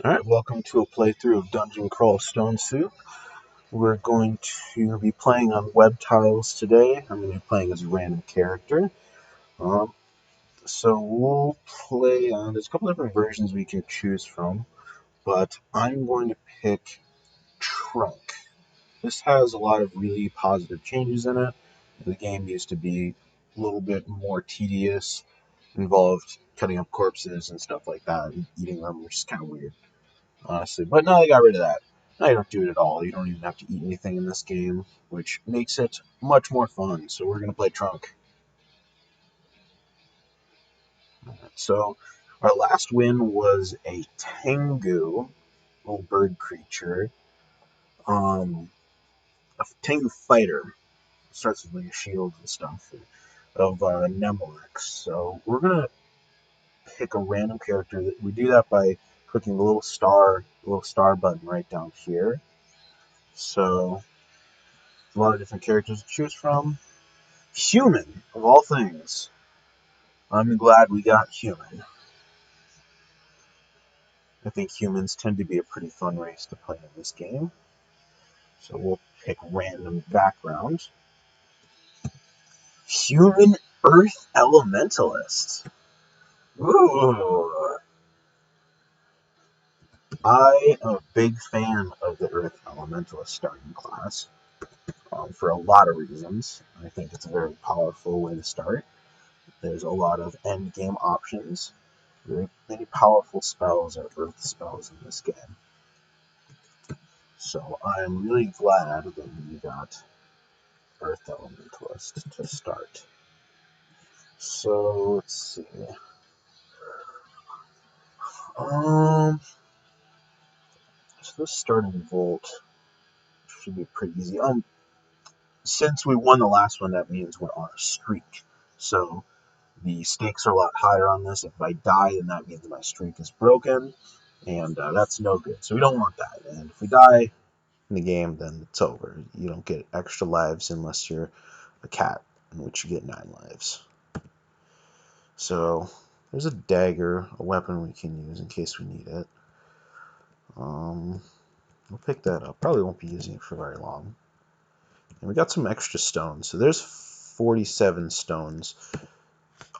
Alright, welcome to a playthrough of Dungeon Crawl Stone Soup. We're going to be playing on web tiles today. I'm going to be playing as a random character. Um, so we'll play on, there's a couple different versions we can choose from, but I'm going to pick Trunk. This has a lot of really positive changes in it. The game used to be a little bit more tedious, involved cutting up corpses and stuff like that, and eating them, which is kind of weird, honestly. But now they got rid of that. Now you don't do it at all. You don't even have to eat anything in this game, which makes it much more fun. So we're gonna play Trunk. So our last win was a Tengu, little bird creature, a Tengu fighter. Starts with like a shield and stuff of Nemelex. So we're gonna pick a random character. We do that by clicking the little star button right down here. So a lot of different characters to choose from. Human, of all things. I'm glad we got human. I think humans tend to be a pretty fun race to play in this game. So we'll pick random backgrounds. Human Earth Elementalist. Ooh. I am a big fan of the Earth Elementalist starting class for a lot of reasons. I think it's a very powerful way to start. There's a lot of end game options. Very many powerful spells are Earth spells in this game. So I'm really glad that we got Earth Elementalist to start. So let's see. Um, so this starting Volt should be pretty easy. Since we won the last one, that means we're on a streak. So the stakes are a lot higher on this. If I die, then that means my streak is broken, and that's no good. So we don't want that. And if we die in the game, then it's over. You don't get extra lives unless you're a cat, in which you get 9 lives. So there's a dagger, a weapon we can use in case we need it. We'll pick that up. Probably won't be using it for very long. And we got some extra stones. So there's 47 stones.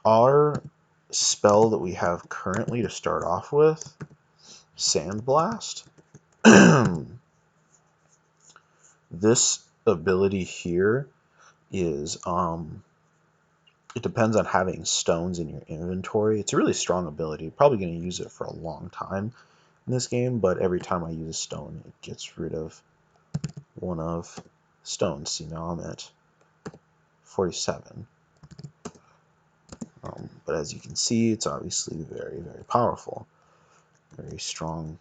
Our spell that we have currently to start off with, Sandblast. This ability here is it depends on having stones in your inventory. It's a really strong ability. I'm probably going to use it for a long time in this game, but every time I use a stone, it gets rid of one of stones. See, now I'm at 47. But as you can see, it's obviously very, very powerful. Very strong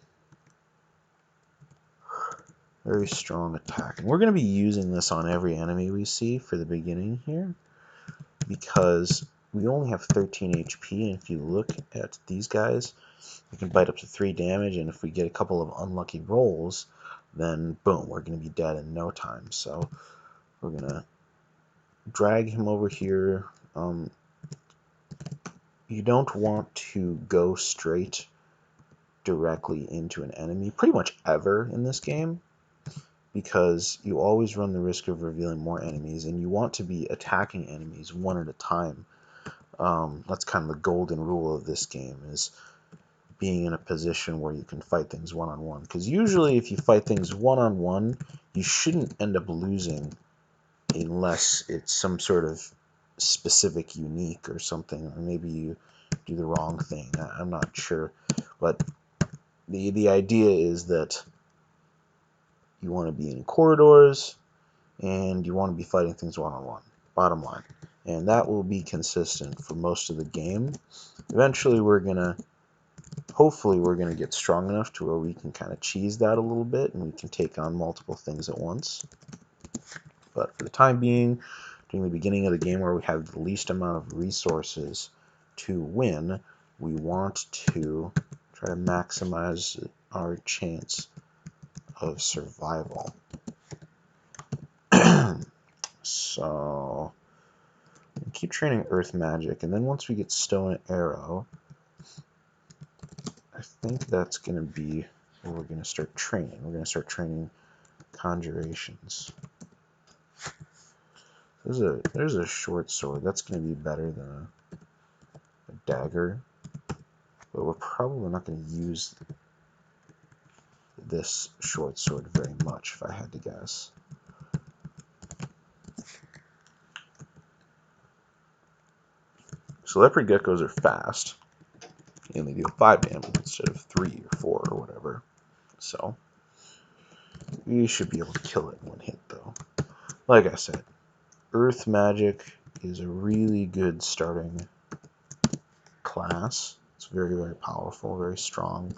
attack. And we're going to be using this on every enemy we see for the beginning here, because we only have 13 HP, and if you look at these guys, we can bite up to 3 damage, and if we get a couple of unlucky rolls, then boom, we're going to be dead in no time. So we're going to drag him over here. You don't want to go straight directly into an enemy, pretty much ever in this game, because you always run the risk of revealing more enemies, and you want to be attacking enemies one at a time. That's kind of the golden rule of this game, is being in a position where you can fight things one-on-one. Because usually if you fight things one-on-one, you shouldn't end up losing unless it's some sort of specific unique or something, or maybe you do the wrong thing. I'm not sure. But the idea is that you want to be in corridors, and you want to be fighting things one-on-one, bottom line. And that will be consistent for most of the game. Eventually hopefully we're going to get strong enough to where we can kind of cheese that a little bit, and we can take on multiple things at once. But for the time being, during the beginning of the game where we have the least amount of resources to win, we want to try to maximize our chance of survival. So keep training Earth Magic, and then once we get Stone Arrow, I think that's going to be where we're going to start training. We're going to start training conjurations. There's a short sword. That's going to be better than a dagger. But we're probably not going to use this short sword very much, if I had to guess. So leopard geckos are fast. They only deal 5 damage instead of 3 or 4 or whatever. So you should be able to kill it in one hit, though. Like I said, Earth Magic is a really good starting class. It's very, very powerful, very strong,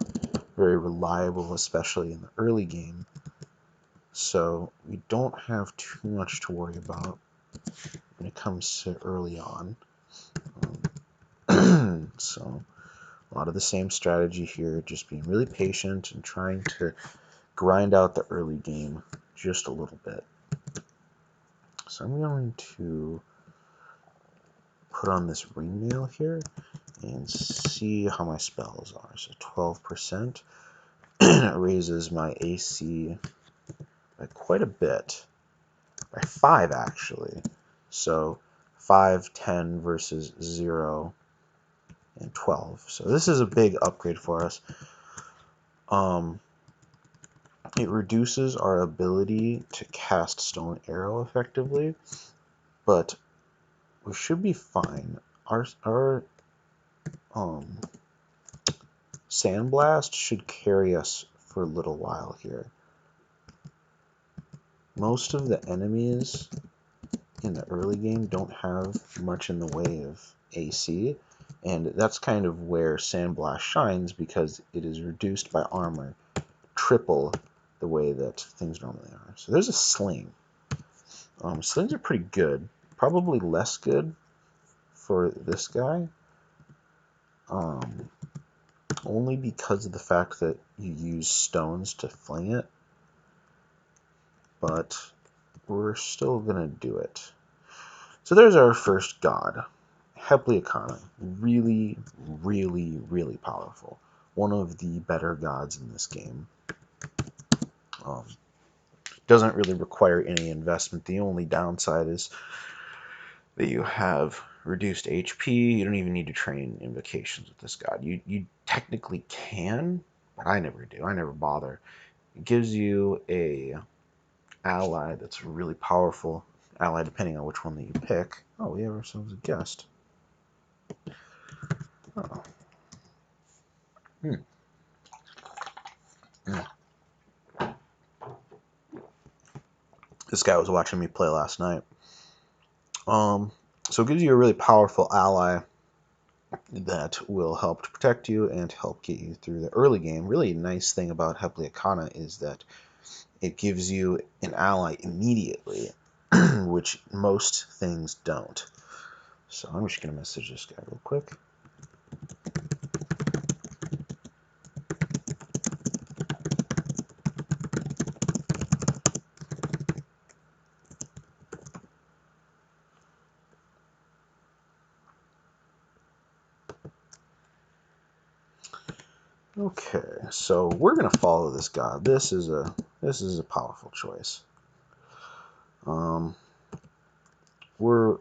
very reliable, especially in the early game. So we don't have too much to worry about when it comes to early on. So a lot of the same strategy here, just being really patient and trying to grind out the early game just a little bit. So I'm going to put on this ring mail here and see how my spells are. So 12% raises my AC by quite a bit, by 5 actually. So 5, 10 versus 0 and 12. So this is a big upgrade for us. It reduces our ability to cast Stone Arrow effectively, but we should be fine. Our Sandblast should carry us for a little while here. Most of the enemies in the early game don't have much in the way of AC, and that's kind of where Sandblast shines because it is reduced by armor triple the way that things normally are. So there's a sling. Slings are pretty good. Probably less good for this guy. Only because of the fact that you use stones to fling it. But we're still going to do it. So there's our first god. Hepleakana. Really, really, really powerful. One of the better gods in this game. Doesn't really require any investment. The only downside is that you have reduced HP. You don't even need to train invocations with this god. You technically can, but I never do. I never bother. It gives you a ally that's a really powerful ally depending on which one that you pick. Oh, we have ourselves a guest. Oh. This guy was watching me play last night. So it gives you a really powerful ally that will help to protect you and help get you through the early game. Really nice thing about Hepleakana is that it gives you an ally immediately, which most things don't. So I'm just going to message this guy real quick. Okay, so we're gonna follow this god. This is a powerful choice. We're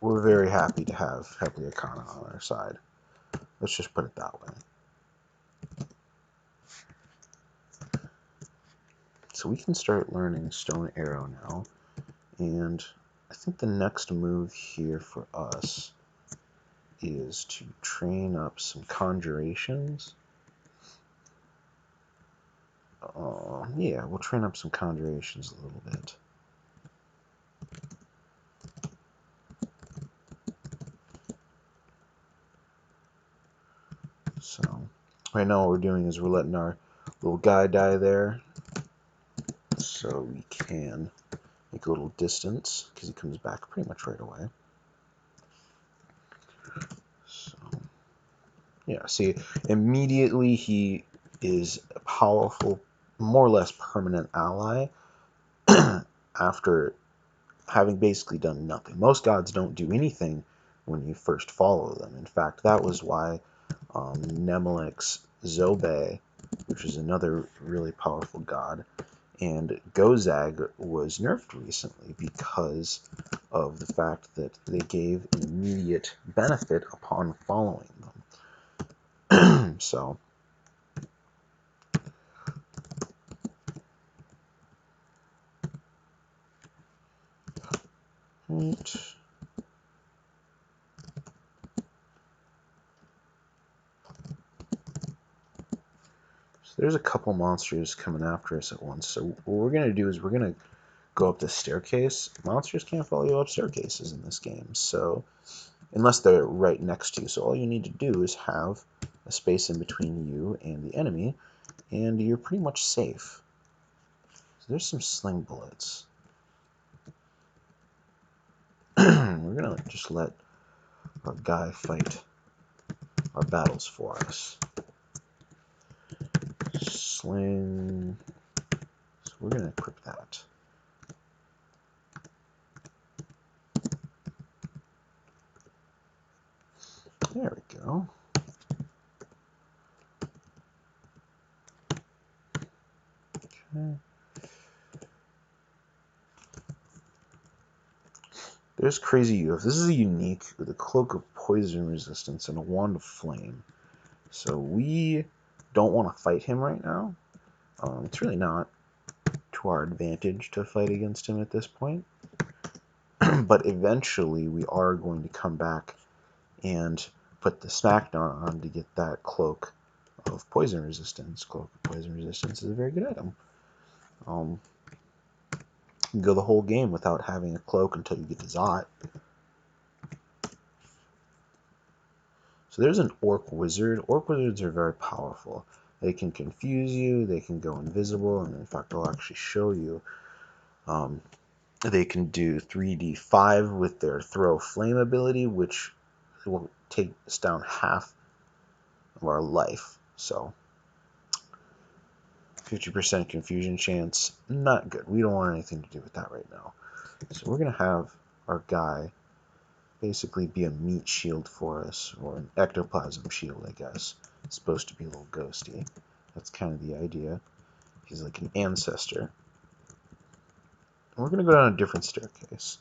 very happy to have Hepleakana on our side. Let's just put it that way. So we can start learning Stone Arrow now, and I think the next move here for us is to train up some conjurations. Yeah, we'll train up some conjurations a little bit. So right now what we're doing is we're letting our little guy die there so we can make a little distance because he comes back pretty much right away. So yeah, see, immediately he is a powerful, more or less permanent ally after having basically done nothing. Most gods don't do anything when you first follow them. In fact, that was why Nemelic's Zobe, which is another really powerful god. And Gozag was nerfed recently because of the fact that they gave an immediate benefit upon following them. So, right. So there's a couple monsters coming after us at once. So what we're going to do is we're going to go up the staircase. Monsters can't follow you up staircases in this game, so unless they're right next to you. So all you need to do is have a space in between you and the enemy, and you're pretty much safe. So there's some sling bullets. We're going to just let our guy fight our battles for us. Sling. So we're going to equip that. There we go. Okay. There's Crazy UF. This is a unique with a Cloak of Poison Resistance and a Wand of Flame. So we don't want to fight him right now. It's really not to our advantage to fight against him at this point. But eventually we are going to come back and put the Smackdown on to get that Cloak of Poison Resistance. Cloak of Poison Resistance is a very good item. You can go the whole game without having a cloak until you get to Zot. So there's an Orc Wizard. Orc Wizards are very powerful. They can confuse you, they can go invisible, and in fact I'll actually show you. They can do 3d5 with their Throw Flame ability, which will take us down half of our life. So 50% confusion chance, not good. We don't want anything to do with that right now. So we're going to have our guy basically be a meat shield for us, or an ectoplasm shield, I guess. It's supposed to be a little ghosty. That's kind of the idea. He's like an ancestor. And we're going to go down a different staircase.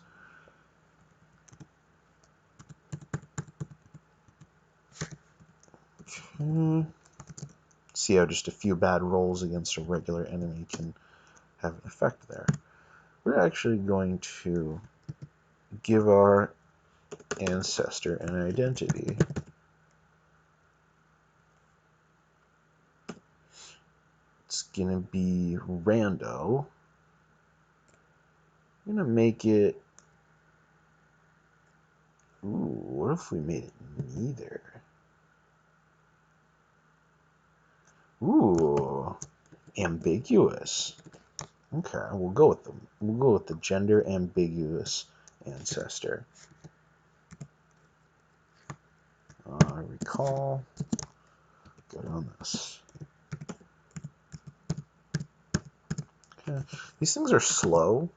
Okay. See how just a few bad rolls against a regular enemy can have an effect there. We're actually going to give our ancestor an identity. It's gonna be rando. I'm gonna make it. Ooh, what if we made it neither? Ooh, ambiguous. Okay, we'll go with them. We'll go with the gender ambiguous ancestor. Recall. Good on this. Okay. These things are slow,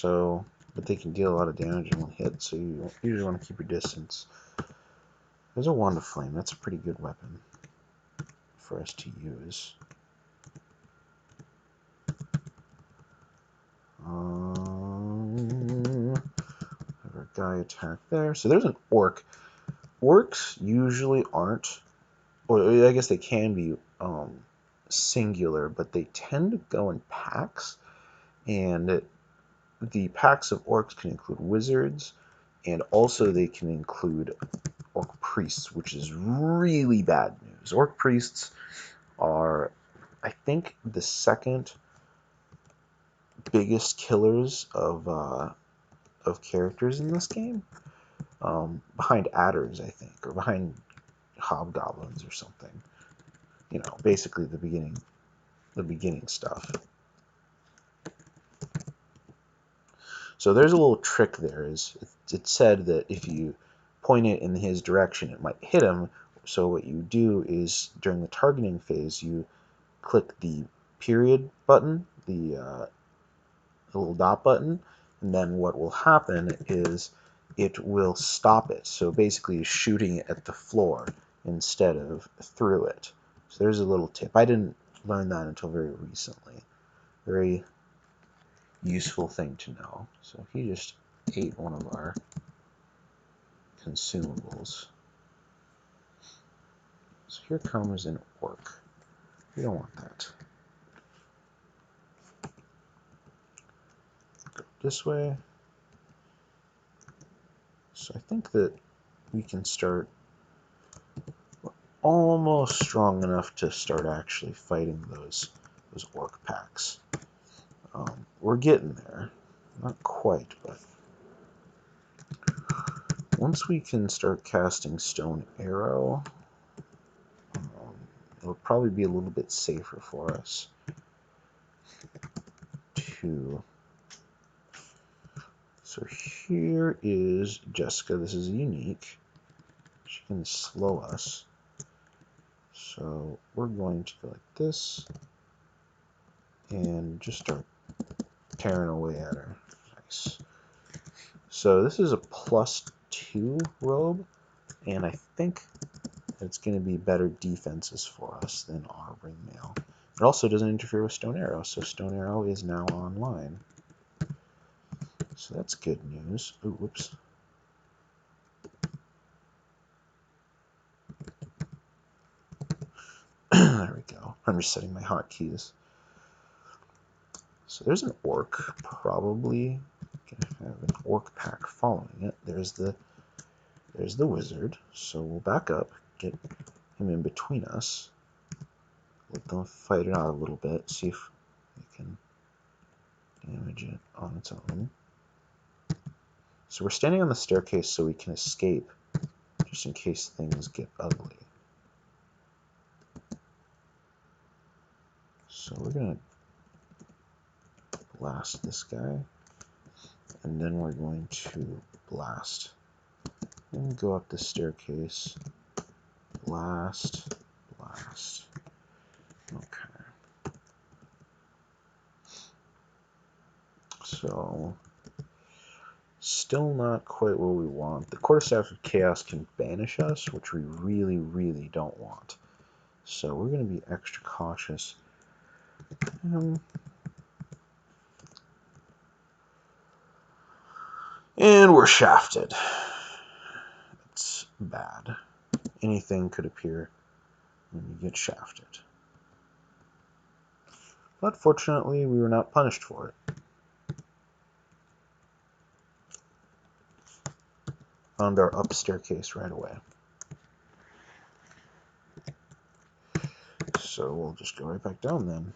but they can deal a lot of damage in one hit, so you usually want to keep your distance. There's a Wand of Flame. That's a pretty good weapon for us to use. Have our guy attack there. So there's an orc. Orcs usually aren't, or I guess they can be singular, but they tend to go in packs, and the packs of orcs can include wizards, and also they can include orc priests, which is really bad news. Orc priests are, I think, the second biggest killers of characters in this game, behind adders, I think, or behind hobgoblins or something. You know, basically the beginning stuff. So there's a little trick there. It's said that if you point it in his direction, it might hit him. So what you do is during the targeting phase, you click the period button, the little dot button, and then what will happen is it will stop it. So basically shooting it at the floor instead of through it. So there's a little tip. I didn't learn that until very recently. Very useful thing to know. So he just ate one of our consumables. So here comes an orc. We don't want that. Go this way. So I think that we can start almost strong enough to start actually fighting those orc packs. We're getting there. Not quite, but once we can start casting Stone Arrow, it'll probably be a little bit safer for us to... So here is Jessica. This is unique. She can slow us. So we're going to go like this and just start tearing away at her. Nice. So this is a +2 robe, and I think it's going to be better defenses for us than our ringmail. It also doesn't interfere with Stone Arrow, so Stone Arrow is now online. So that's good news. Ooh, whoops. There we go. I'm just setting my hotkeys. So there's an orc, probably gonna have an orc pack following it. There's the wizard. So we'll back up, get him in between us, let them fight it out a little bit, see if we can damage it on its own. So we're standing on the staircase so we can escape, just in case things get ugly. So we're gonna blast this guy, and then we're going to blast. And go up the staircase, blast, blast. Okay. So, still not quite what we want. The Quarterstaff of Chaos can banish us, which we really, really don't want. So we're going to be extra cautious. And we're shafted. It's bad. Anything could appear when you get shafted. But fortunately, we were not punished for it. Found our up staircase right away. So we'll just go right back down then.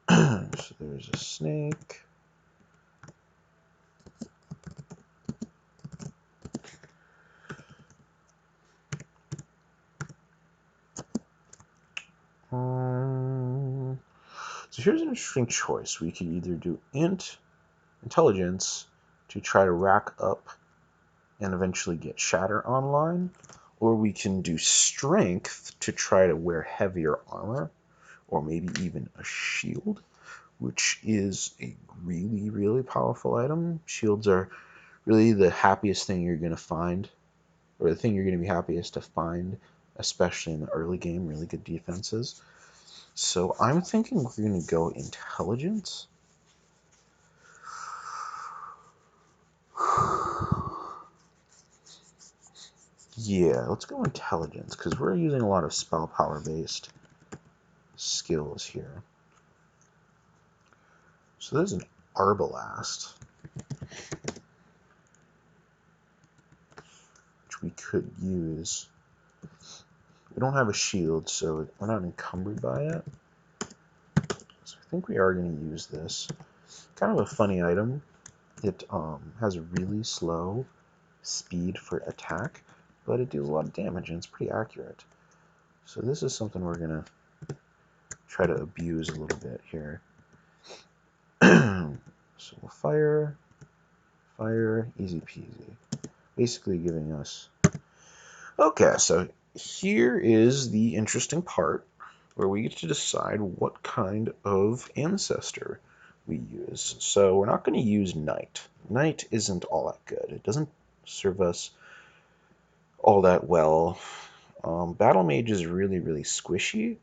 So there's a snake. So here's an interesting choice. We could either do intelligence to try to rack up and eventually get shatter online, or we can do strength to try to wear heavier armor, or maybe even a shield, which is a really, really powerful item. Shields are really the happiest thing you're going to find, or the thing you're going to be happiest to find, especially in the early game, really good defenses. So I'm thinking we're going to go intelligence. Yeah, let's go intelligence, because we're using a lot of spell power based skills here. So there's an Arbalast, which we could use. We don't have a shield, so we're not encumbered by it. So I think we are going to use this. Kind of a funny item. It has a really slow speed for attack, but it deals a lot of damage, and it's pretty accurate. So this is something we're going to try to abuse a little bit here. So we'll fire, easy peasy. Basically giving us... Okay, so here is the interesting part where we get to decide what kind of ancestor we use. So we're not going to use Knight. Knight isn't all that good. It doesn't serve us all that well. Battle Mage is really, really squishy,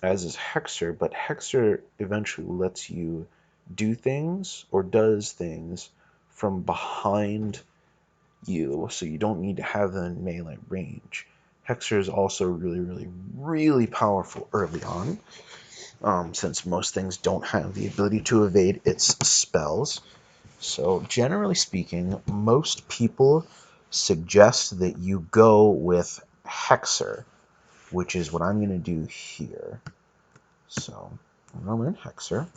as is Hexer, but Hexer eventually lets you do things or does things from behind you, so you don't need to have them in melee range. Hexer is also really, really, really powerful early on, since most things don't have the ability to evade its spells. So generally speaking, most people suggest that you go with Hexer, which is what I'm going to do here. So I'm going to learn Hexer.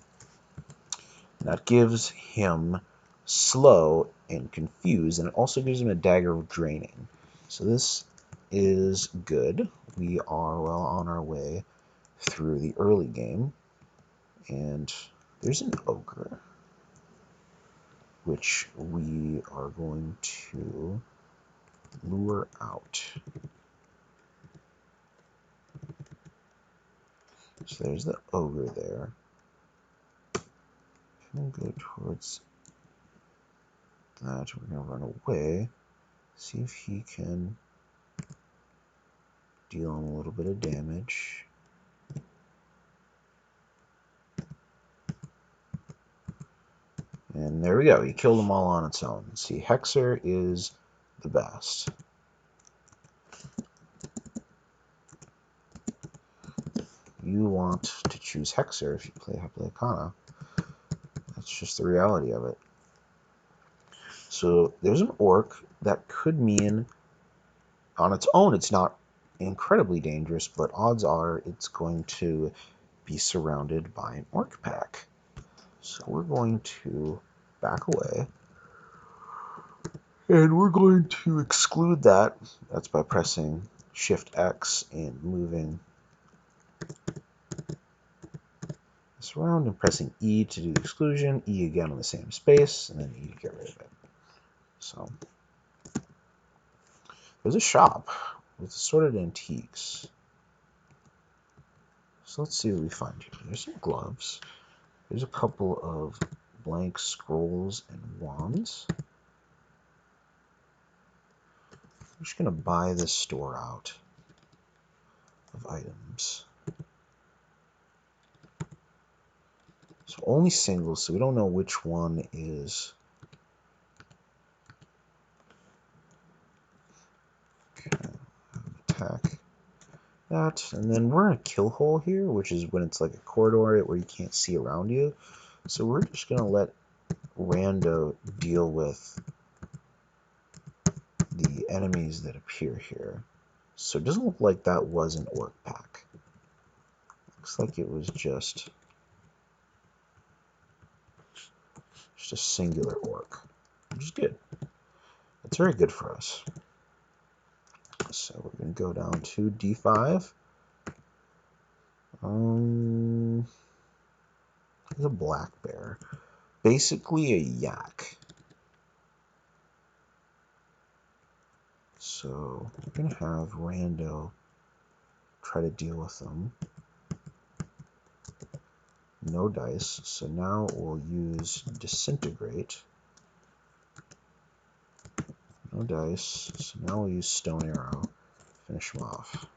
That gives him slow and confused, and it also gives him a dagger of draining. So this is good. We are well on our way through the early game, and there's an ogre, which we are going to lure out. So there's the ogre there. I'm going to go towards that. We're going to run away, see if he can deal him a little bit of damage. And there we go. He killed them all on its own. See, Hexer is the best. You want to choose Hexer if you play Hepleikana. That's just the reality of it. So there's an orc. That could mean on its own it's not incredibly dangerous, but odds are it's going to be surrounded by an orc pack. So we're going to back away. And we're going to exclude that. That's by pressing Shift X and moving this around and pressing E to do the exclusion, E again on the same space, and then E to get rid of it. So there's a shop with assorted antiques. So let's see what we find here. There's some gloves. There's a couple of blank scrolls and wands. I'm just going to buy this store out of items. So only singles, so we don't know which one is. Okay, attack that, and then we're in a kill hole here, which is when it's like a corridor where you can't see around you. So we're just going to let Rando deal with the enemies that appear here. So it doesn't look like that was an orc pack. Looks like it was just a singular orc, which is good. That's very good for us. So we're going to go down to D5. There's a black bear. Basically a yak. So we're going to have Rando try to deal with them. No dice, so now we'll use Disintegrate. No dice, so now we'll use Stone Arrow. Finish him off.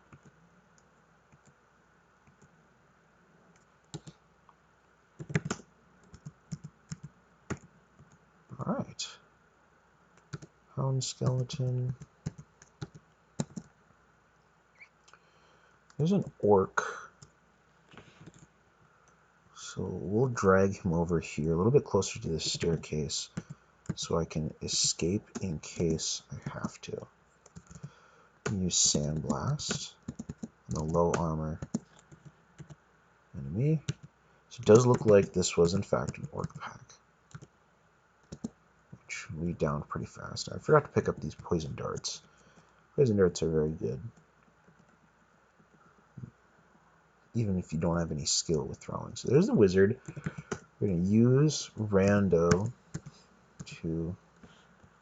Alright. Hound Skeleton. There's an orc. So we'll drag him over here a little bit closer to this staircase so I can escape in case I have to. Use Sandblast on the low armor enemy. So it does look like this was in fact an orc pack, which we downed pretty fast. I forgot to pick up these poison darts. Poison darts are very good, even if you don't have any skill with throwing. So there's the wizard. We're going to use Rando to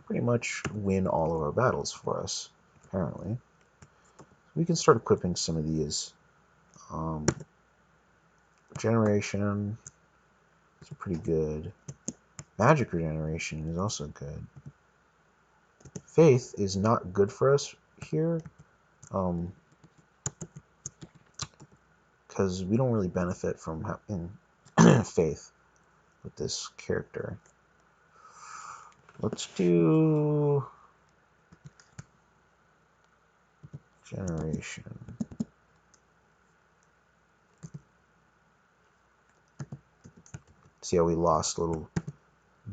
pretty much win all of our battles for us, apparently. We can start equipping some of these. Regeneration, It's pretty good. Magic regeneration is also good. Faith is not good for us here, because we don't really benefit from having faith with this character. Let's do generation. See how we lost a little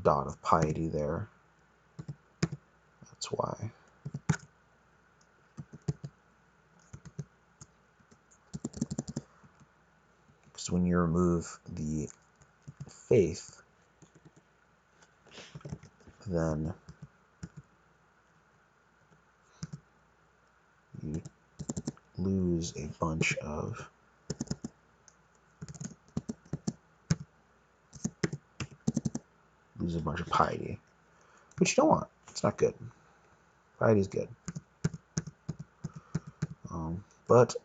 dot of piety there. That's why. Because when you remove the faith, then you lose a bunch of piety, which you don't want. It's not good. Piety is good, but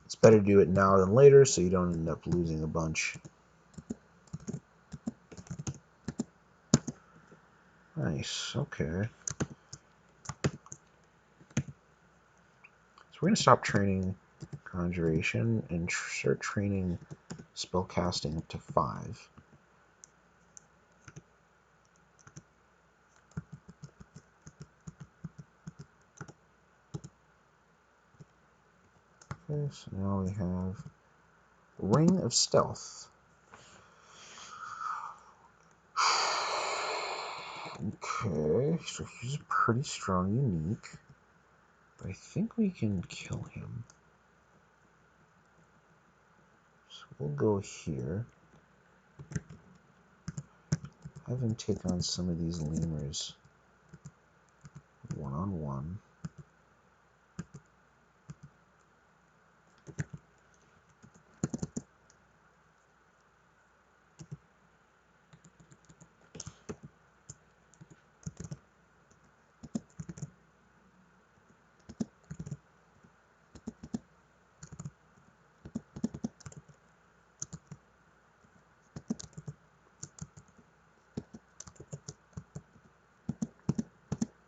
it's better to do it now than later, so you don't end up losing a bunch. Nice. Okay. So we're gonna stop training conjuration and start training spellcasting up to 5. Okay, so now we have Ring of Stealth. Okay, so he's pretty strong, unique. But I think we can kill him. So we'll go here. Have him take on some of these lemurs one-on-one.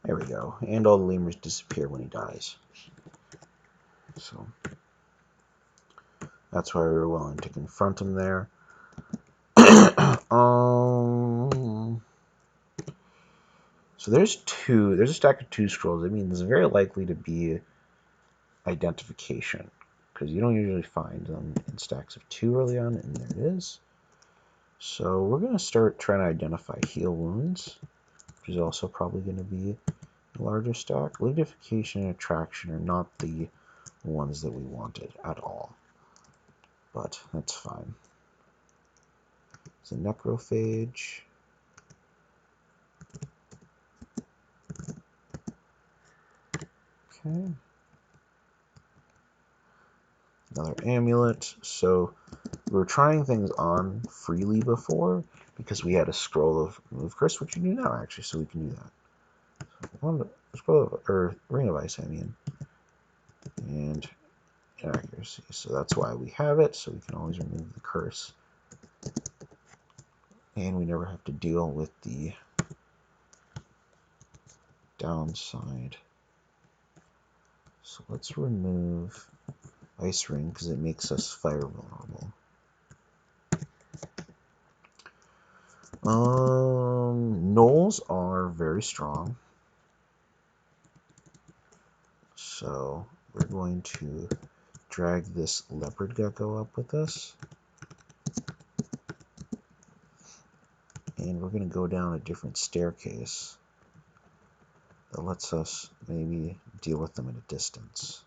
There we go. And all the lemurs disappear when he dies. So that's why we were willing to confront him there. So there's a stack of 2 scrolls. I mean, there's very likely to be identification, because you don't usually find them in stacks of 2 early on, and there it is. So we're going to start trying to identify heal wounds, which is also probably going to be a larger stack. Lidification and attraction are not the ones that we wanted at all, but that's fine. It's a necrophage. Okay. Another amulet. So we were trying things on freely before because we had a scroll of remove curse, which you do now actually, so we can do that. So scroll of, or ring of ice, I mean, and inaccuracy. So that's why we have it, so we can always remove the curse, and we never have to deal with the downside. So let's remove ice ring because it makes us fire vulnerable. Gnolls are very strong, so we're going to drag this leopard gecko up with us, and we're going to go down a different staircase that lets us maybe deal with them at a distance.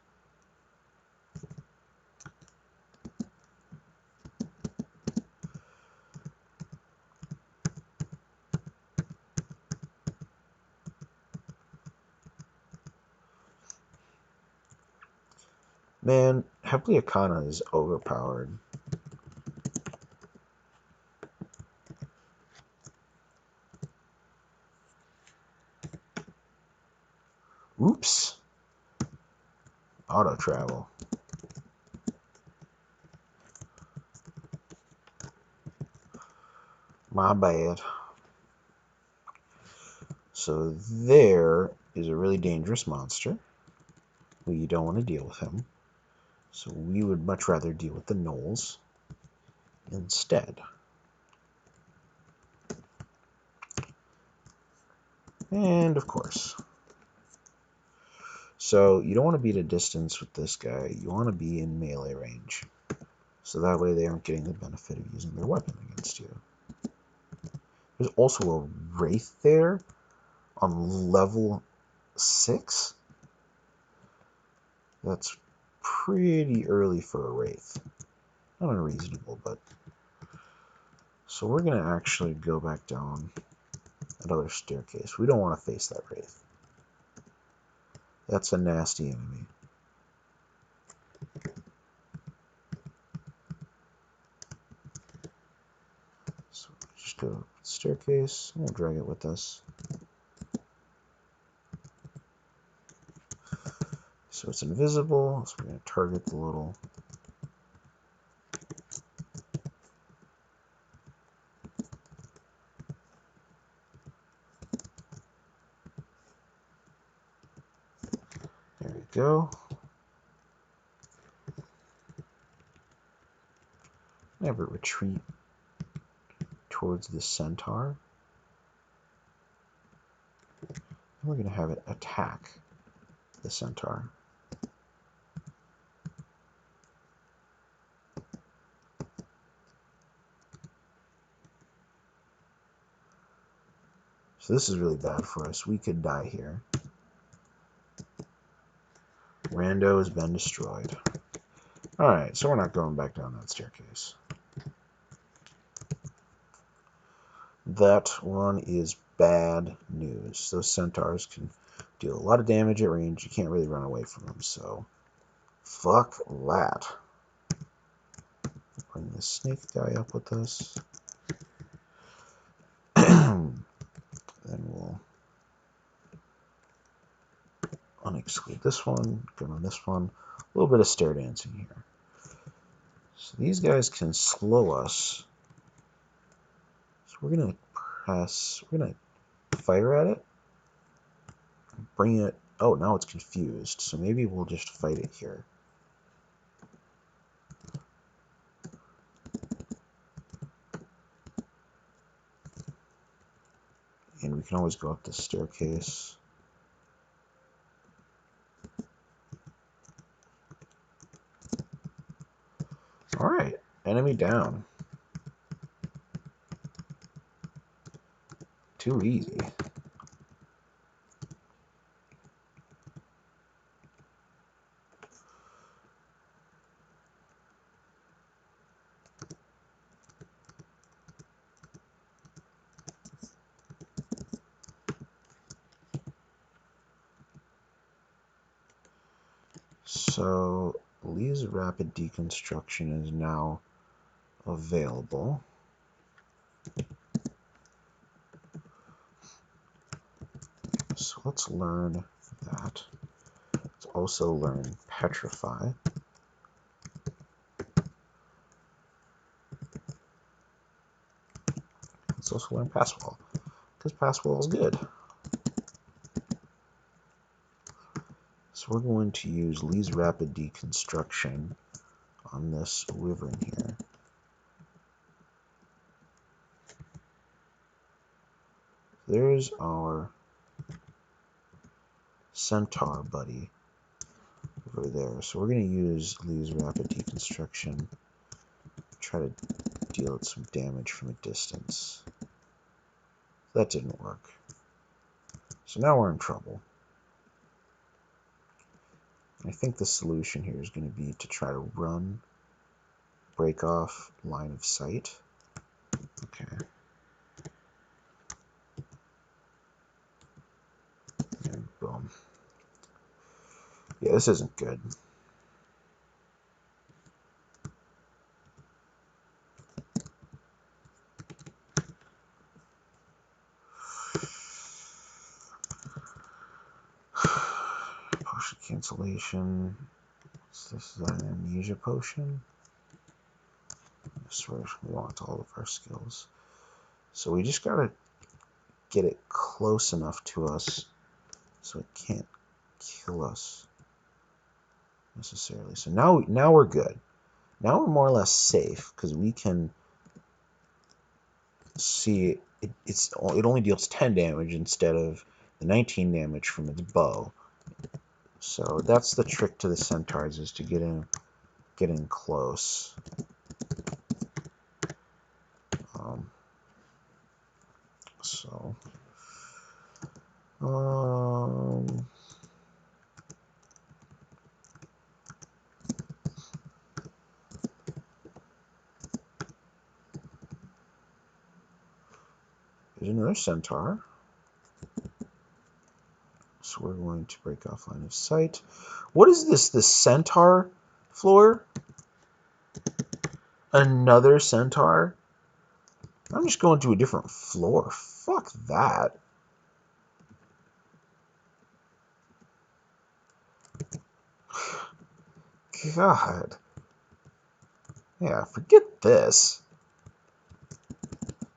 Man, Hepleacana is overpowered. Oops. Auto travel. My bad. So there is a really dangerous monster. We don't want to deal with him. So we would much rather deal with the gnolls instead. And of course. So you don't want to be at a distance with this guy. You want to be in melee range. So that way they aren't getting the benefit of using their weapon against you. There's also a wraith there on level 6. That's pretty early for a wraith. Not unreasonable, but... So we're going to actually go back down another staircase. We don't want to face that wraith. That's a nasty enemy. So just go staircase, and we'll drag it with us. So it's invisible, so we're going to target the little... There we go. Have it retreat towards the centaur. And we're going to have it attack the centaur. So this is really bad for us. We could die here. Rando has been destroyed. Alright, so we're not going back down that staircase. That one is bad news. Those centaurs can deal a lot of damage at range. You can't really run away from them, so fuck that. Bring the snake guy up with us. Then we'll unexclude this one, go on this one. A little bit of stair dancing here. So these guys can slow us. So we're gonna fire at it. Bring it. Oh, now it's confused. So maybe we'll just fight it here. And we can always go up the staircase. Alright, enemy down. Too easy. So, Lee's rapid deconstruction is now available. So let's learn that. Let's also learn Petrify. Let's also learn Passwall, because Passwall is good. So we're going to use Lee's rapid deconstruction on this wyvern here. There's our centaur buddy over there. So we're going to use Lee's rapid deconstruction, try to deal it some damage from a distance. That didn't work. So now we're in trouble. I think the solution here is going to be to try to run, break off line of sight. Okay. And boom. Yeah, this isn't good. Potion cancellation. This is an amnesia potion. I swear we want all of our skills. So we just gotta get it close enough to us so it can't kill us necessarily. So now we're good. Now we're more or less safe because we can see it only deals 10 damage instead of the 19 damage from its bow. So that's the trick to the centaurs, is to get in close. So there's another centaur. So we're going to break off line of sight. What is this? The centaur floor? Another centaur? I'm just going to a different floor. Fuck that. God. Yeah, forget this.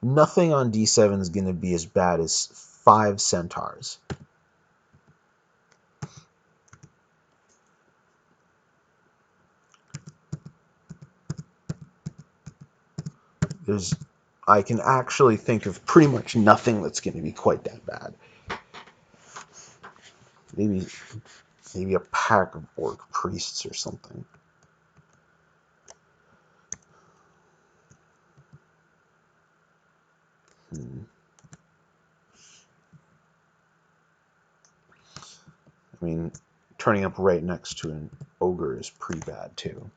Nothing on D7 is going to be as bad as 5 centaurs. I can actually think of pretty much nothing that's going to be quite that bad. Maybe a pack of orc priests or something. I mean, turning up right next to an ogre is pretty bad too.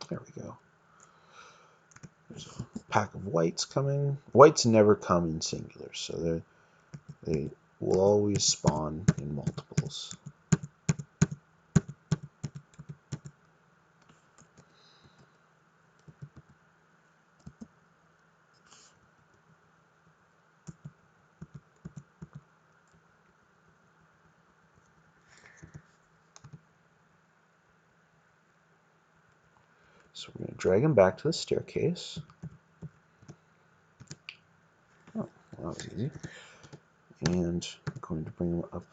There we go. There's a pack of whites coming. Whites never come in singular, so they will always spawn in multiples. So we're going to drag him back to the staircase. Oh, well, that was easy. And I'm going to bring him up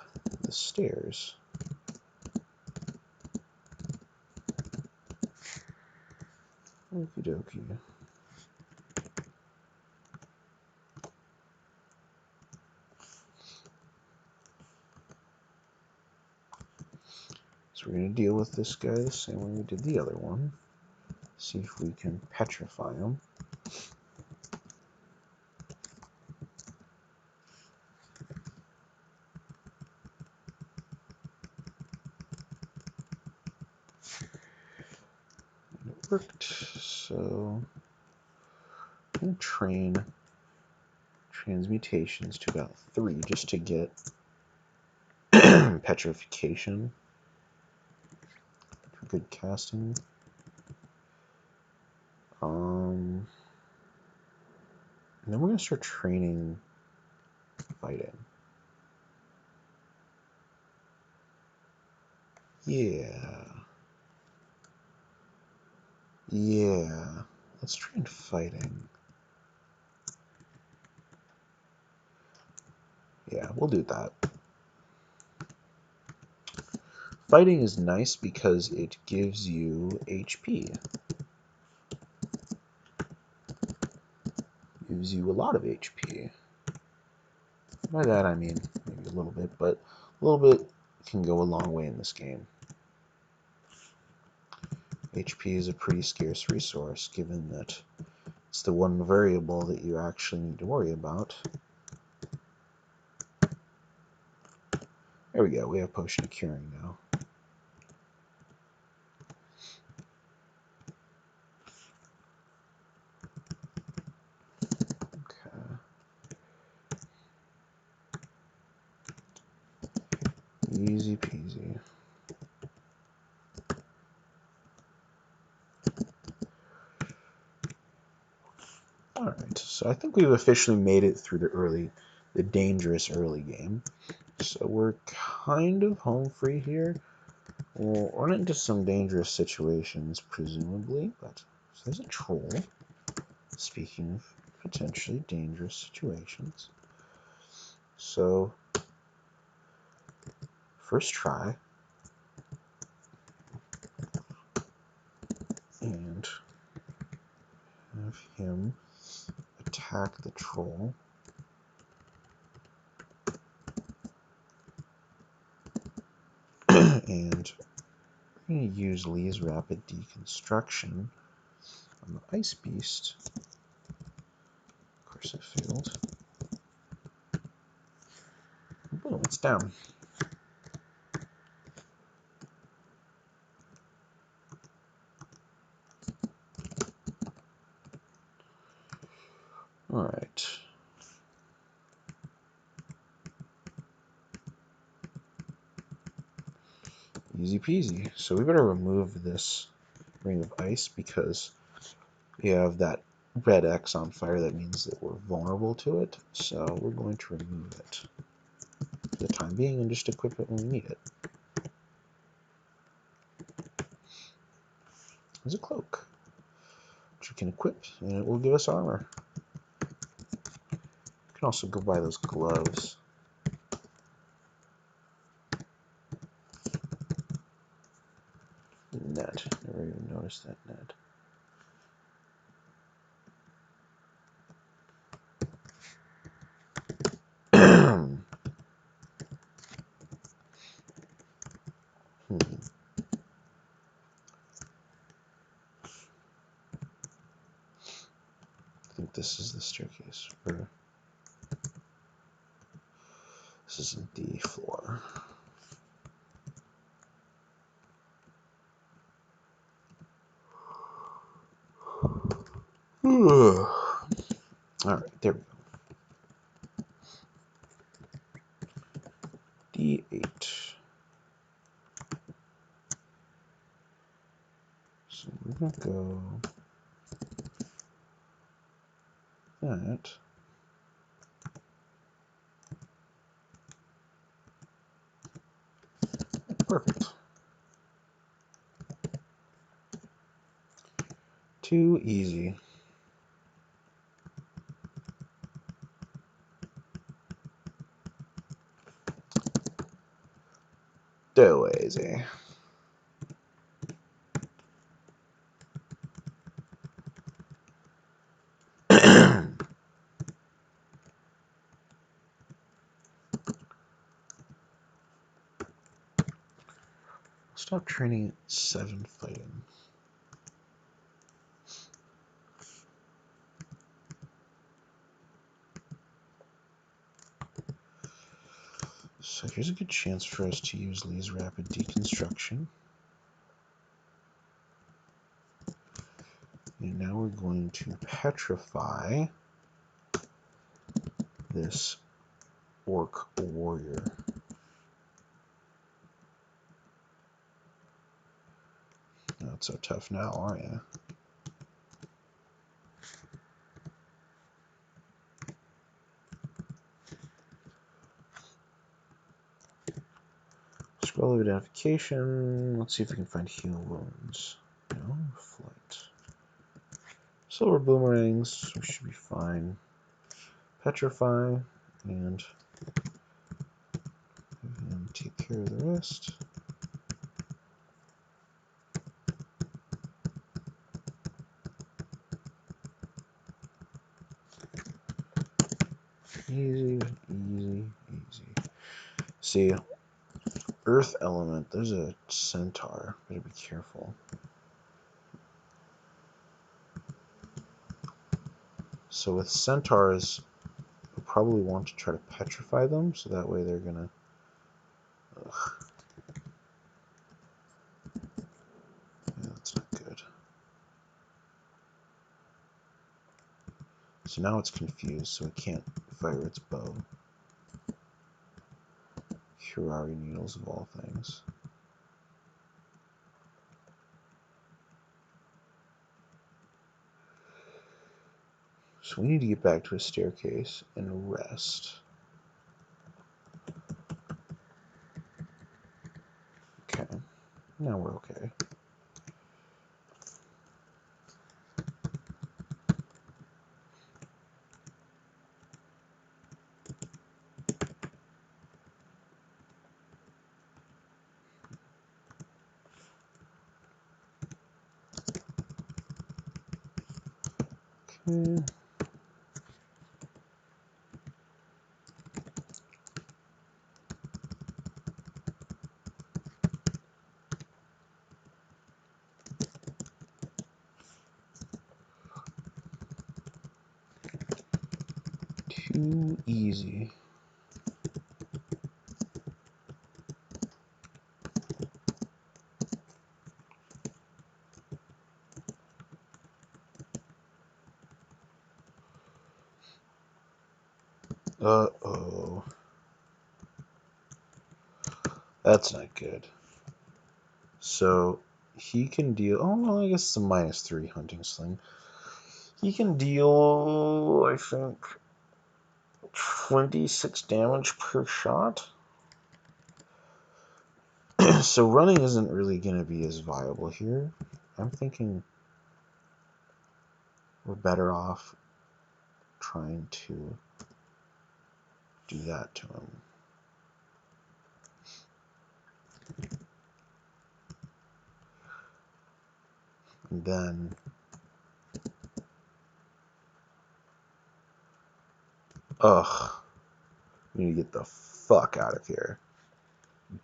the stairs. Okie dokie. So we're going to deal with this guy the same way we did the other one. See if we can petrify him. And it worked. So I'm going to train transmutations to about 3 just to get petrification for good casting. And then we're going to start training fighting. Yeah. Let's train fighting. Yeah, we'll do that. Fighting is nice because it gives you HP. Gives you a lot of HP. By that I mean maybe a little bit, but a little bit can go a long way in this game. HP is a pretty scarce resource, given that it's the one variable that you actually need to worry about. There we go, we have Potion of Curing now. Easy peasy. Alright, so I think we've officially made it through the dangerous early game. So we're kind of home free here. We'll run into some dangerous situations, presumably, but so there's a troll. Speaking of potentially dangerous situations. So, first try. And have him attack the troll. And we're going to use Lee's Rapid Deconstruction on the Ice Beast. Of course it failed. Boom, it's down. Alright. Easy peasy. So we better remove this ring of ice because we have that red X on fire. That means that we're vulnerable to it. So we're going to remove it for the time being and just equip it when we need it. There's a cloak, which we can equip, and it will give us armor. You can also go buy those gloves. Net. Never even noticed that net. I think this is the staircase. Or this is the floor. Alright, there we go. D8. So we're going to go that. Perfect. Too easy. Too easy. Stop training at 7 fighting. So here's a good chance for us to use Lee's Rapid Deconstruction. And now we're going to petrify this orc warrior. Not so tough now, are you? Scroll of identification. Let's see if we can find heal wounds. No, flight. Silver boomerangs. We should be fine. Petrify and take care of the rest. Easy, easy, easy. See, earth element. There's a centaur. Better be careful. So with centaurs, you'll probably want to try to petrify them, so that way they're gonna. Ugh. Yeah, that's not good. So now it's confused, so it can't fire its bow. Curari needles of all things. So we need to get back to a staircase and rest. Okay, now we're okay. Okay. Too easy. Uh-oh. That's not good. So he can deal... Oh, well, I guess it's a -3 hunting sling. He can deal, I think, 26 damage per shot. So running isn't really going to be as viable here. I'm thinking we're better off trying to do that to him. And then ugh, we need to get the fuck out of here.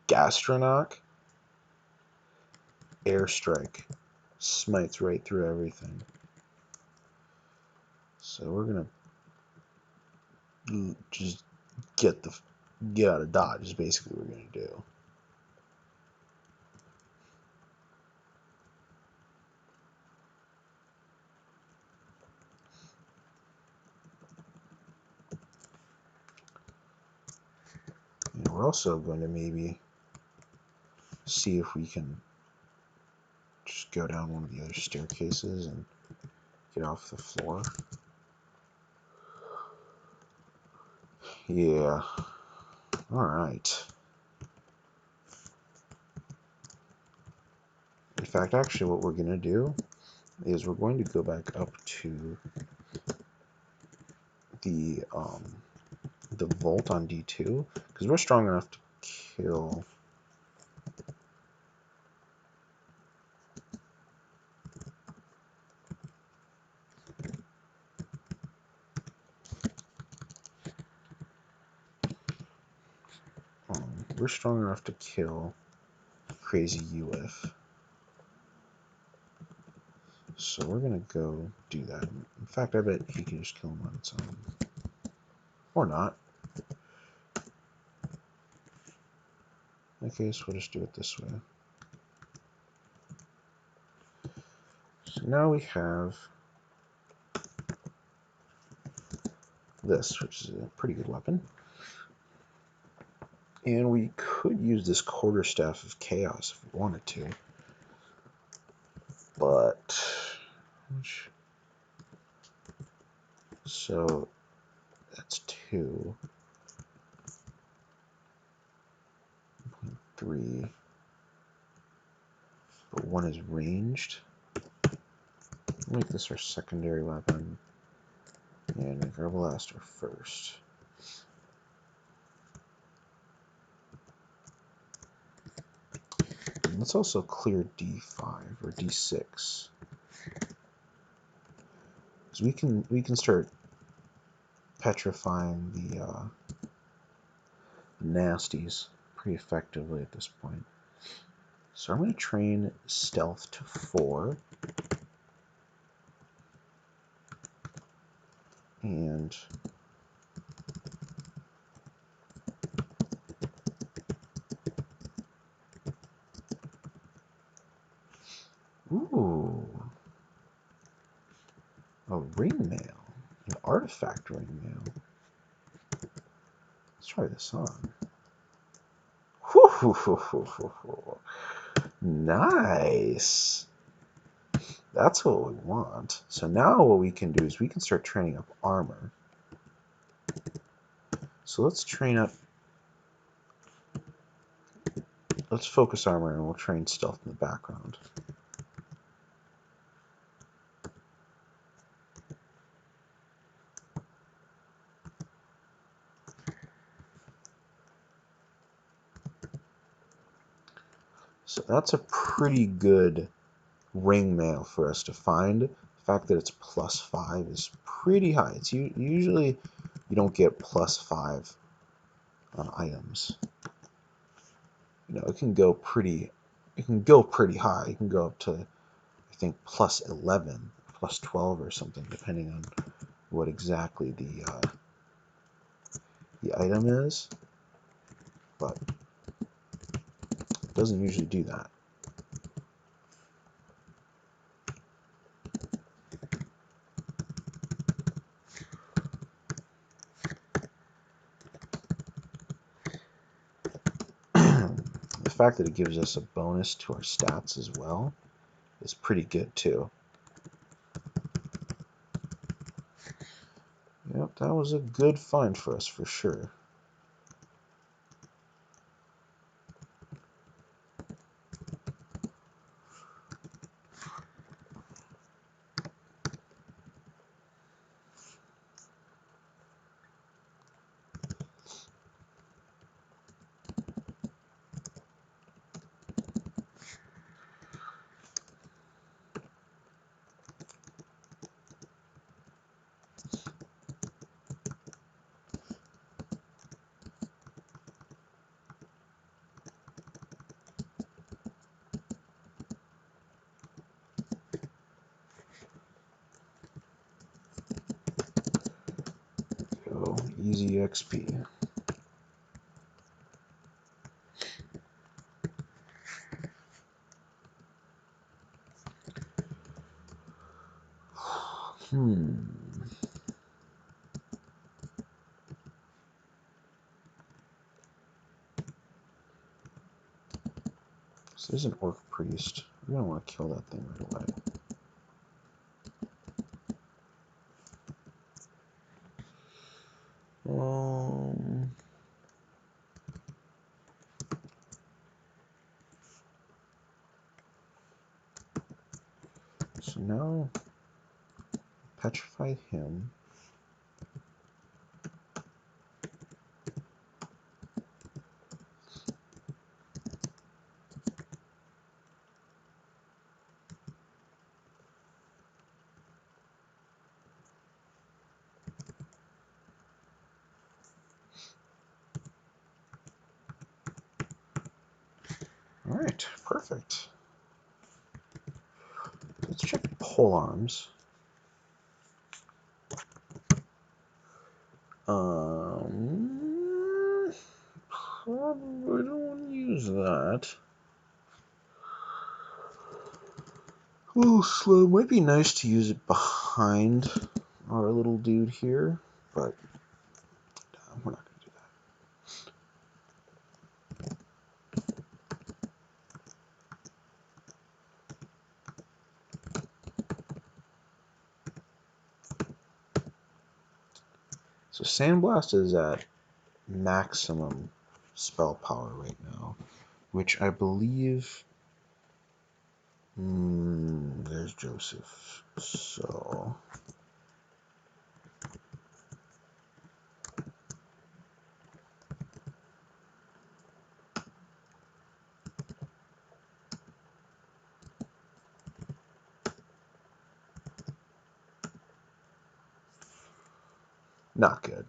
Gastronoc, airstrike, smites right through everything. So we're gonna just get out of dodge is basically what we're gonna do. And we're also going to maybe see if we can just go down one of the other staircases and get off the floor. Yeah. Alright. In fact, actually what we're going to do is we're going to go back up to the vault on D2 because we're strong enough to kill we're strong enough to kill Crazy UF. So we're gonna go do that. In fact, I bet he can just kill him on its own. Or not. In that case, we'll just do it this way. So now we have this, which is a pretty good weapon. And we could use this quarterstaff of chaos if we wanted to. But so that's 2. 3. But 1 is ranged. We'll make this our secondary weapon. And make our blaster first. And let's also clear D5 or D6. Because we can start petrifying the nasties pretty effectively at this point. So I'm going to train stealth to 4. And ooh, a ring mail, an artifact ring mail. Let's try this on. Nice. That's what we want. So now what we can do is we can start training up armor. So let's train up. Let's focus armor and we'll train stealth in the background. So that's a pretty good ring mail for us to find. The fact that it's +5 is pretty high. It's usually you don't get +5 on items. You know, it can go pretty high. It can go up to, I think, +11, +12 or something, depending on what exactly the item is. But it doesn't usually do that. The fact that it gives us a bonus to our stats as well is pretty good too. Yep, that was a good find for us for sure. Go, easy XP. So there's an orc priest. We're gonna want to kill that thing right away. So now petrify him. All right, perfect. Let's check pole arms. Probably don't want to use that. A little slow. Might be nice to use it behind our little dude here, but we're not going to do that. So Sandblast is at maximum spell power right now, which I believe. There's Joseph. So not good.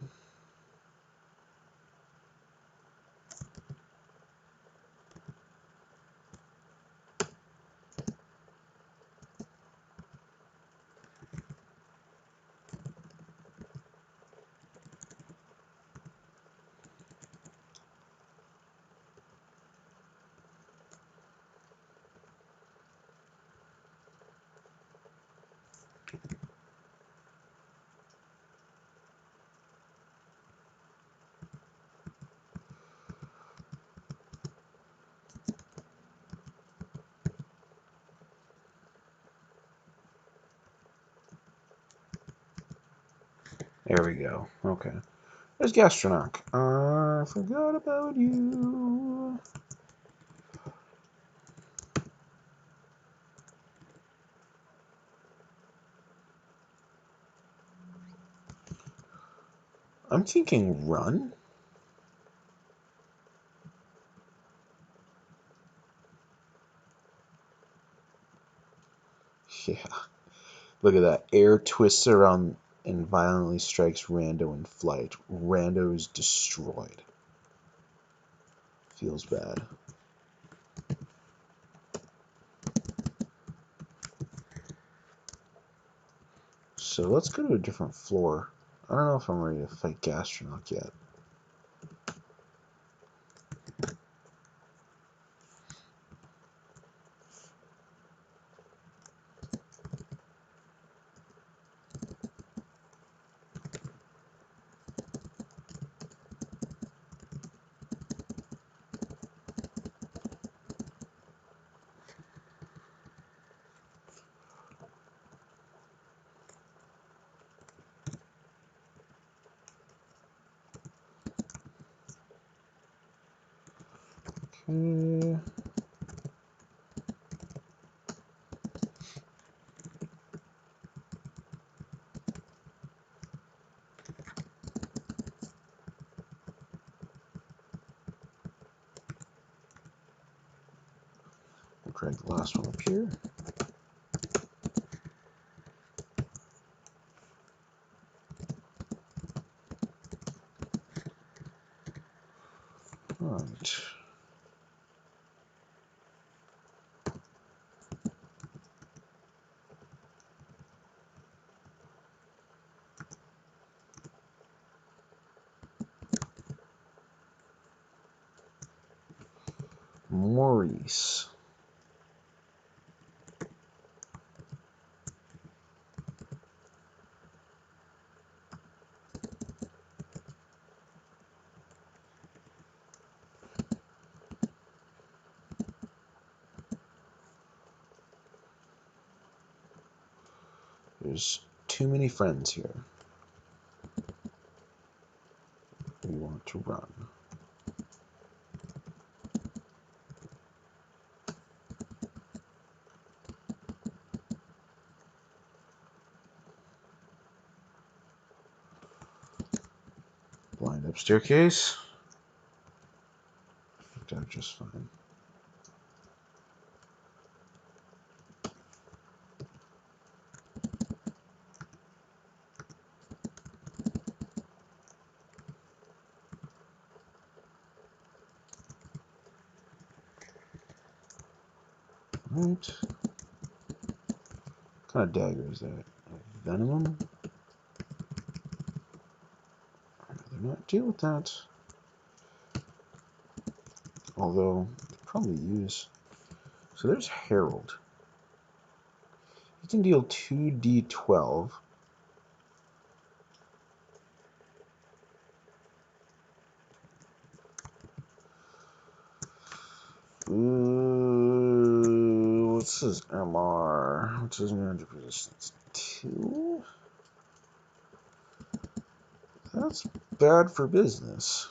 There we go. Okay. There's Gastronaut. I forgot about you. I'm thinking run. Yeah. Look at that. Air twists around and violently strikes Rando in flight. Rando is destroyed. Feels bad. So let's go to a different floor. I don't know if I'm ready to fight Gastronaut yet. Okay. We'll drag the last one up here. Alright. Maurice. There's too many friends here. We want to run. Blind up staircase. Worked out just fine. Right. What kind of dagger is that? A venom? I'd rather not deal with that. Although, probably use. So there's Herald. You can deal 2d12. What's his MR? What's his magic resistance? 2? That's bad for business.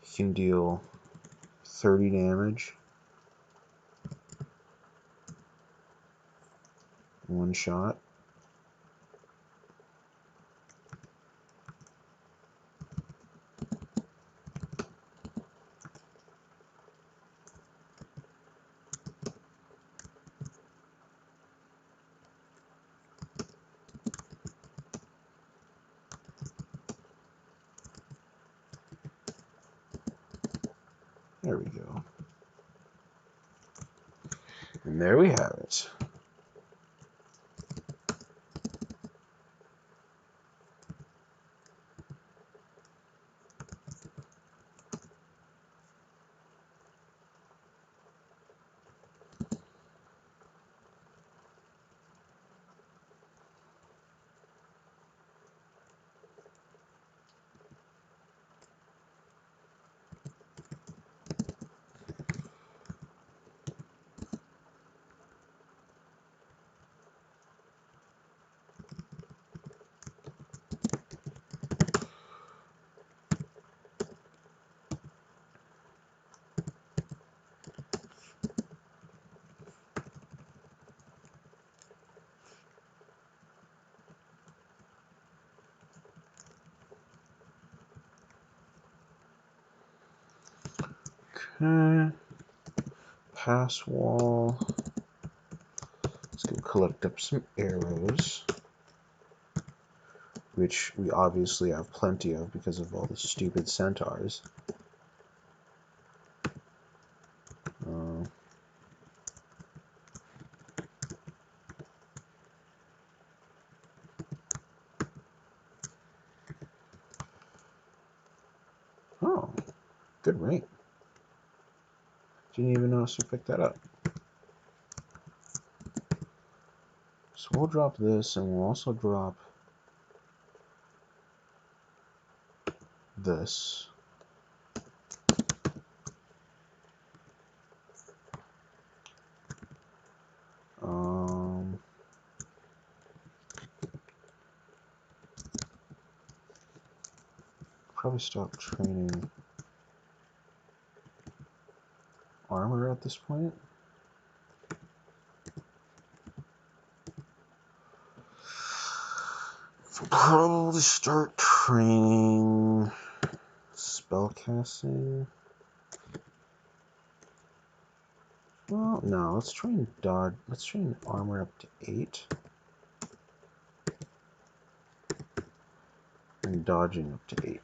He can deal 30 damage. One shot. There we go. And there we have it. Okay. Pass wall. Let's go collect up some arrows, which we obviously have plenty of because of all the stupid centaurs. Oh, good rate. Didn't even notice to pick that up. So we'll drop this, and we'll also drop this. Probably stop training armor at this point. Probably start training spellcasting. Well, no, let's train dodge. Let's train armor up to 8. And dodging up to 8.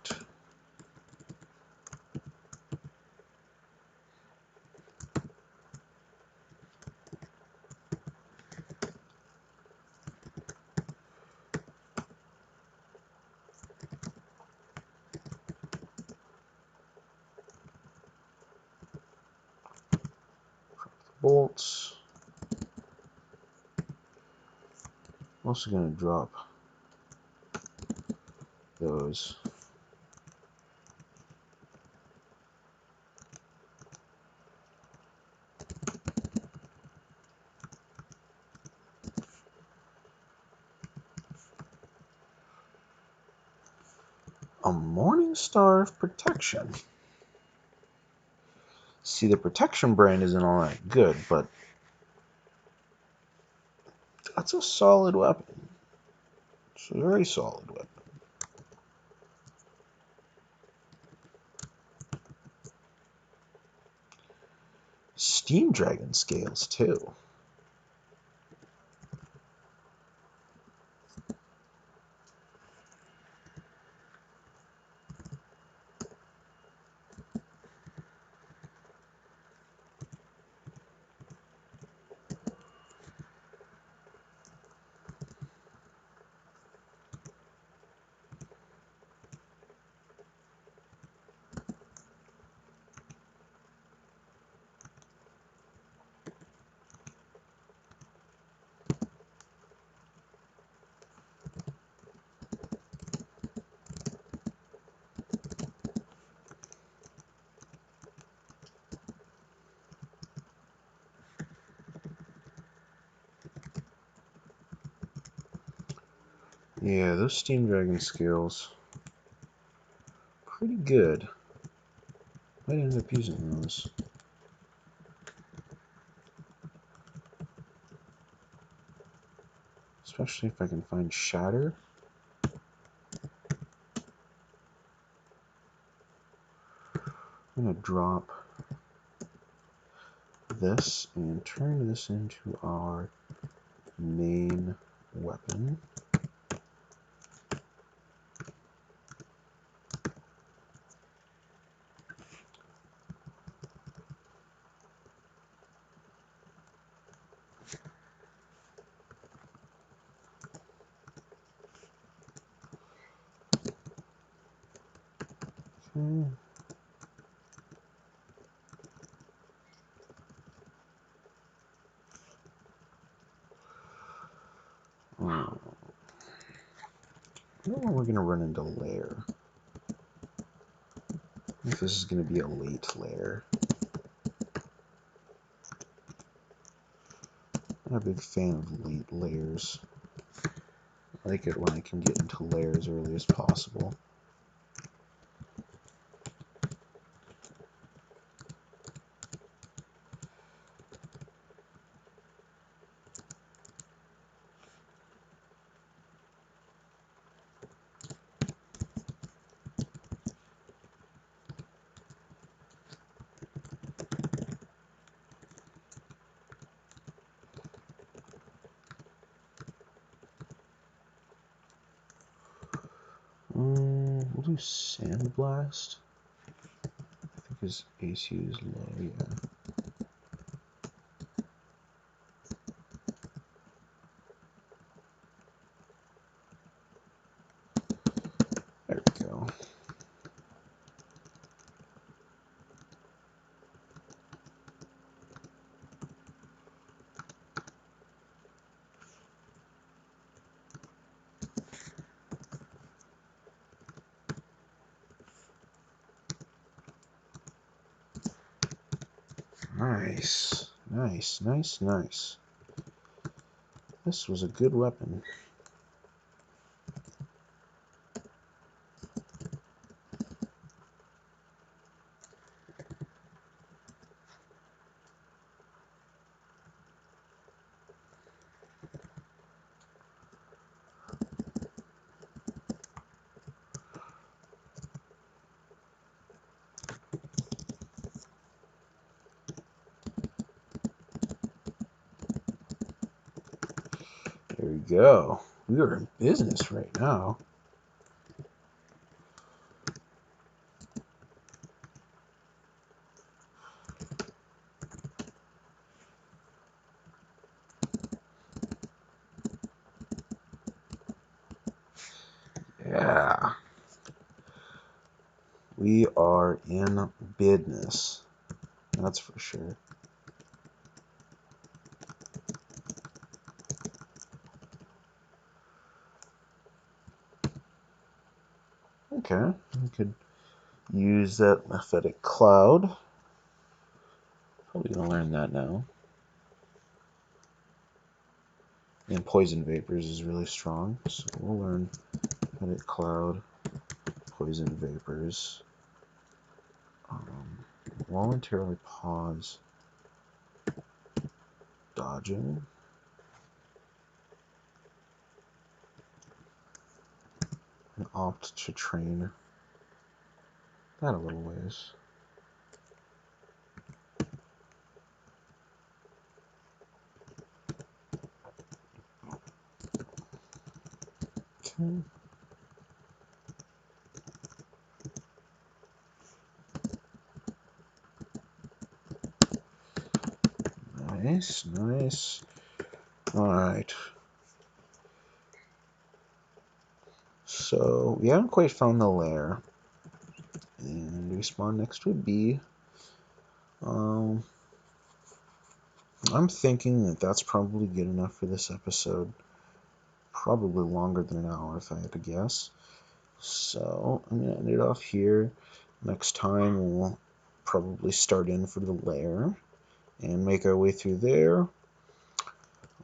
Bolts. I'm also going to drop those. A Morning Star of Protection. See, the protection brand isn't all that good, but that's a solid weapon. It's a very solid weapon. Steam Dragon scales, too. Yeah, those Steam Dragon scales, pretty good. Might end up using those. Especially if I can find Shatter. I'm going to drop this and turn this into our main weapon. Okay. Now we're gonna run into lair. I think this is gonna be a late lair. I'm a big fan of late lairs. I like it when I can get into lair as early as possible. We'll do Sandblast. I think his AC is low, yeah. There we go. Nice. Nice, nice, nice. This was a good weapon. There we go. We are in business right now. Yeah. We are in business. That's for sure. Okay. We could use that Mephitic Cloud. Probably gonna learn that now. And Poison Vapors is really strong, so we'll learn Mephitic Cloud, Poison Vapors. Voluntarily pause dodging. And opt to train that a little ways. Okay. Nice, nice. Alright. So, we haven't quite found the lair. And we spawn next to a bee. I'm thinking that that's probably good enough for this episode. Probably longer than an hour if I had to guess. So, I'm going to end it off here. Next time, we'll probably start in for the lair and make our way through there.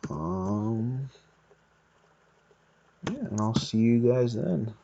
Yeah, and I'll see you guys then.